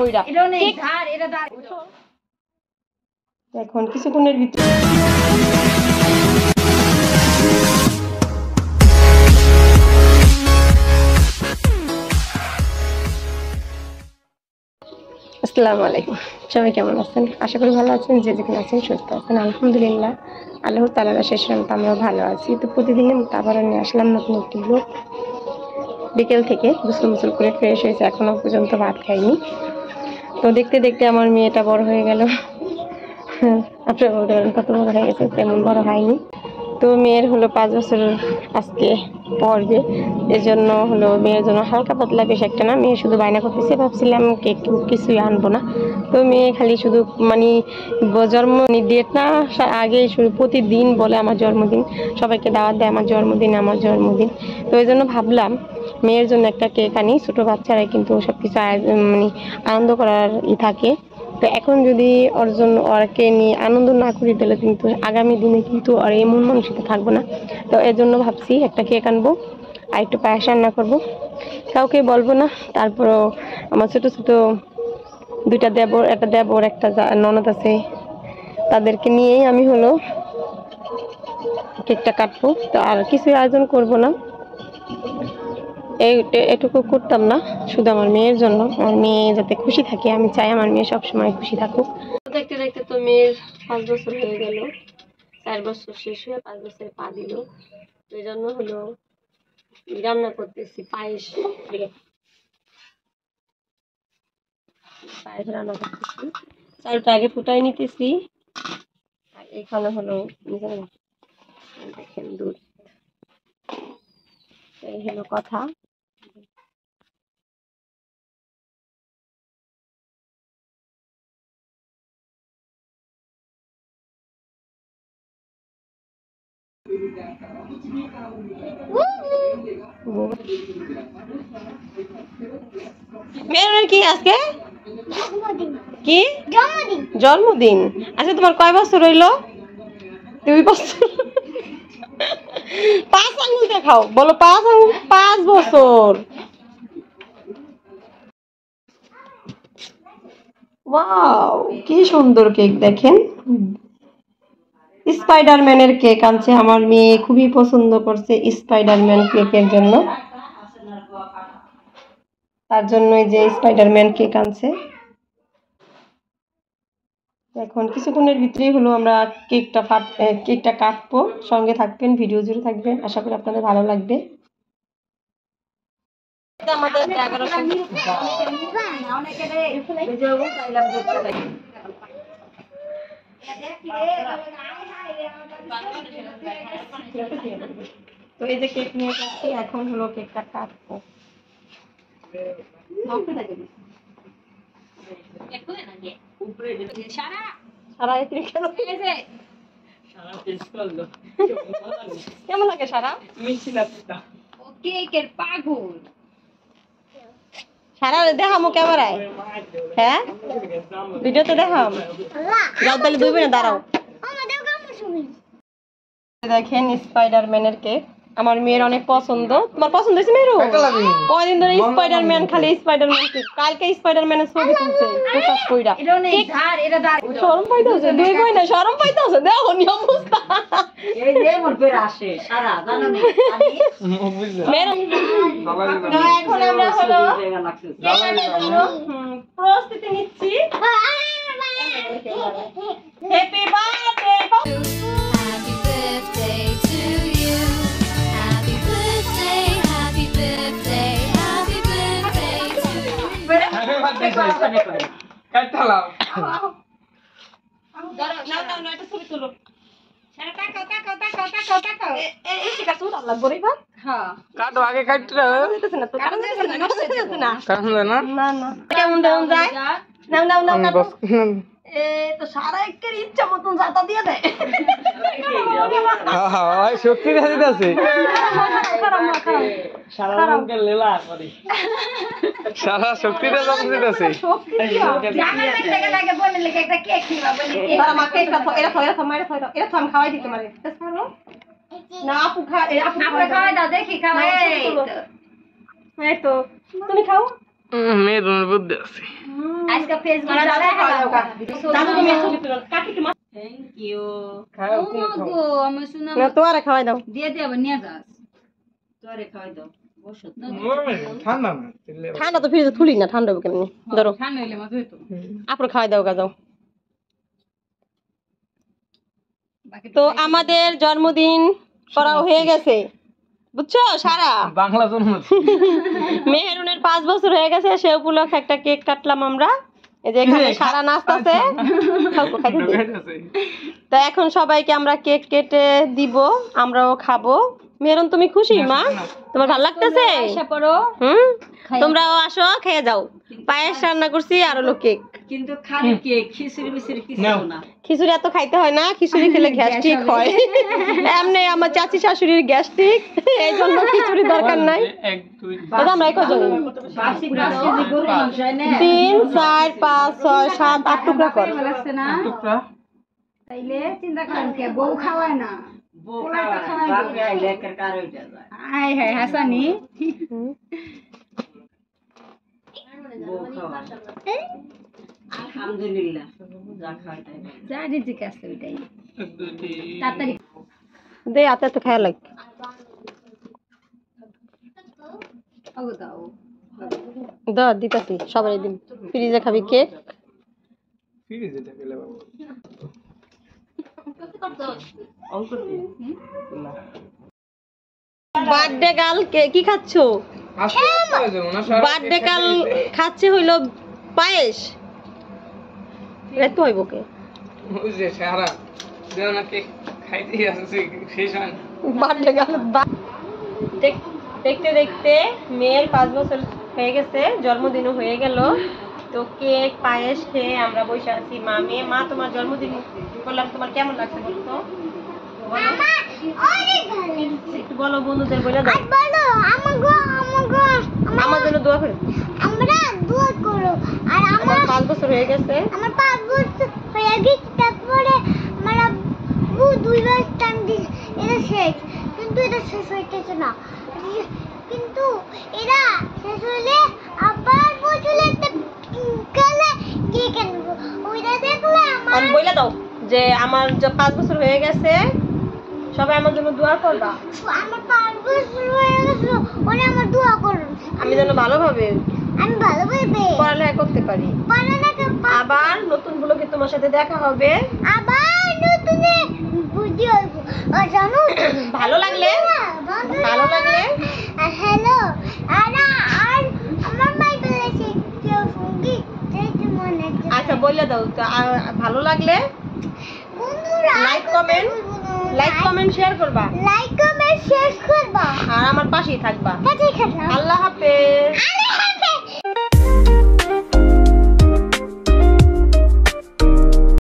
কইরা এখন কিছুক্ষণের ভিতরে আসসালামু আলাইকুম, সবাই কেমন আছেন? আশা করি ভালো আছেন। যে যেখানে আছেন সুস্থ আছেন, আলহামদুলিল্লাহ। আল্লাহ তাআলার শেষ রহমতে আমরাও ভালো আছি। তো প্রতিদিনের মতো আবার নিয়ে আসলাম নতুন একটি ব্লগ। বিকেল থেকে গোসল করে ফ্রেশ হয়েছে, এখনো পর্যন্ত ভাত খাইনি। তো দেখতে দেখতে আমার মেয়েটা বড় হয়ে গেল। আপনারা বলতে পারেন কত বড় হয়ে গেছে, তেমন বড় হয়নি। তো মেয়ের হলো 5 বছর আজকে পড়বে, এজন্য হলো মেয়ের জন্য হালকা পাতলা বেশ একটা না। মেয়ে শুধু বায়না করতেছে, ভাবছিলাম কেক কিছুই আনবো না। তো মেয়ে খালি শুধু মানে জন্ম ডেট না আগে শুধু প্রতিদিন বলে আমার জন্মদিন, সবাইকে দাওয়াত দেয় আমার জন্মদিন আমার জন্মদিন। তো এই জন্য ভাবলাম মেয়ের জন্য একটা কেক আনি। ছোটো বাচ্চারাই কিন্তু সব কিছু মানে আনন্দ করার থাকে। তো এখন যদি ওরকে নিয়ে আনন্দ না করি তাহলে কিন্তু আগামী দিনে কিন্তু আর এমন মানসিকতা থাকবো না। তো এর জন্য ভাবছি একটা কেক আনবো আর একটু পায়েস রান্না করবো, কাউকে বলবো না। তারপরও আমার ছোটো ছোটো দুইটা দেবর, একটা ননদ আছে, তাদেরকে নিয়েই আমি হলো কেকটা কাটবো। তো আর কিছুই আয়োজন করবো না, এটুকু করতাম না, শুধু আমার মেয়ের জন্য। আমার মেয়ে যাতে খুশি থাকে, আমি চাই আমার মেয়ে সবসময় খুশি থাকুক। দেখতে দেখতে তো মেয়ের 5 বছর হয়ে গেল, 4 বছর শেষ হয়ে 5 বছরে পা দিল। এই জন্য হলো রান্না করতেছি পায়েস রান্না করতেছি। চালটা আগে ফুটাই নিতেছি, আর এখানে হলো দেখেন দুধ। এই হলো কথা। মেয়ের কি আজকে কি জন্মদিন? আচ্ছা, তোমার কয় বছর হইলো? 2 বছর। 5 আঙ্গুল দেখাও, বলো 5 আঙ্গুল। 5 বছর। ওয়াও, কি সুন্দর কেক দেখেন। স্পাইডারম্যানের কেক আনছে আমার মেয়ে, খুবই পছন্দ করছে স্পাইডারম্যান কেকের জন্য। তার জন্যই যে স্পাইডারম্যান কেক আনছে। এখন কিছুক্ষণের ভিতরেই হলো আমরা কেকটা কাটবো। সঙ্গে থাকবেন, ভিডিও জুড়ে থাকবেন, আশা করি আপনাদের ভালো লাগবে। আমাদের 1100 তো এই যে কেক নিয়ে যাচ্ছি, এখন হলো কেকটা কাটবো। কেমন লাগে সারা? কেকের পাগল সারা দেখামো ক্যামেরায়। হ্যাঁ, ভিডিওতে দেখাম। যাও তাহলে 2 মিনিট দাঁড়াও। দেখেন স্পাইডারম্যানের কেক, আমার মেয়ের অনেক পছন্দ। তোমার পছন্দ হয়েছে মেয়েরও? কয়দিন ধরে স্পাইডারম্যান, খালি স্পাইডারম্যান কেক। কালকে স্পাইডারম্যানের ছবি তুলছে প্রকাশ কইরা। শরম পাইতেছে, দুই কই না শরম পাইতেছে, দেখো নি অবস্থা। এই যে মোর বের আসে সারা জানো না মেরো। এখন আমরা হলো প্রস্তুতি নিচ্ছি। Happy birthday. সারা একের ইচ্ছা মতন জাতা দিয়ে দেয়। শক্তি দিতেছে সারা শক্তিটা যখন দিতেছে। খাওয়াই দিতে পারে না আপু, খাওয়াই দাও দেখি। খাওয়াই তো তুমি খাও। মেয়ের বুদ্ধি আছে। আজকে ফেসবুক জ্বালায় থ্যাংক ইউ গো আমি শুনা না তোরে খাওয়াই দাও দিয়ে দে আবার নিয়ে যাস তোরে খাওয়াই দাও বসো ঠান্ডা না ঠান্ডা তো ফ্রিজে থুলি না ঠান্ডা হবে কেমনি ধরো ঠান্ডা হইলে মজা হইতো আপরে খাওয়াই দাও গা যাও তো আমাদের জন্মদিন করা হয়ে গেছে বুঝছো সারা বাংলা জন্ম মেহেরুনের 5 বছর হয়ে গেছে সে উপলক্ষে একটা কেক কাটলাম আমরা এই যে এখানে সারা নাচতেছে তো এখন সবাইকে আমরা কেক কেটে দিব আমরাও খাবো মেহেরুন তুমি খুশি মা তোমার ভালো লাগতেছে আশা করো তোমরাও আসো খেয়ে যাও পায়েস রান্না করছি আর হলো কেক কিন্তু খালি কেক খিচুড়ি মিচুড়ি কিছু না খিচুড়ি এত খাইতে হয় না খিচুড়ি খেলে গ্যাস্ট্রিক হয় এমনি আমার চাচি শাশুড়ির গ্যাস্ট্রিক এই জন্য খিচুড়ি দরকার নাই 1 2 দাদা আমরা কজন 3 4 5 6 7 8 টুকরা কর লাগছে না টুকরা তাইলে চিন্তা করেন কে বউ খাওয়ায় না বউ খাওয়ায় বাপে আইলে এর কার হইতা যায় আয় হায় হাসানি বউ খাওয়ায় আলহামদুলিল্লাহ যা খাওয়াই যা রিজিক আছে ওইটাই তাড়াতাড়ি দে আতে তো খায়া লাগ ওগো দাও দা দিতাছি সবাই দিন ফ্রিজে খাবি কেক ফ্রিজে গেলে বাবা বার্থডে গার্ল কি খাচ্ছো বার্থডে গার্ল খাচ্ছে হইলো পায়েস রেত হইব কে ওই যে সারা দেও না কেক খাইতে আসছে শেষ হয় বার্থডে গার্ল দেখতে দেখতে মেয়ের 5 বছর হয়ে গেছে জন্মদিনও হয়ে গেল তো কেক পায়েস খেয়ে আমরা বসে আছি মা মেয়ে মা তোমার জন্মদিন করলাম তোমার কেমন লাগছে বলো তো একটু বলো বন্ধুদের বলে দাও বলো আমার জন্য দোয়া করো আমরা দোয়া করো আর আমার 5 বছর হয়ে গেছে আমার 5 বছর হয়ে গেছে তারপরে আমরা 2 বার টাইম দিই এটা শেষ কিন্তু এটা শেষ হইতেছে না কিন্তু এরা শেষ হলে আবার বছরে একটা কালে কি কেন ওইটা দেখলে আমি বলে দাও যে আমার 5 বছর হয়ে গেছে সবাই আমার জন্য দোয়া করবা আমার 5 বছর হয়ে গেছে ওরে আমার দোয়া করুন আমি যেন ভালোভাবে আমি ভালোভাবে পড়ালেখা করতে পারি আবার নতুন ব্লগে তোমার সাথে দেখা হবে আবার নতুন বুঝি হইব আর জানো ভালো লাগলে হ্যালো আর আমার মাই বলেছে কেউ সঙ্গীত চাইতে মনে আচ্ছা বলে দাও তো ভালো লাগলে বন্ধুরা লাইক কমেন্ট শেয়ার করবা শেয়ার করবা আর আমার পাশেই থাকবা ঠিক আছে আল্লাহ হাফেজ।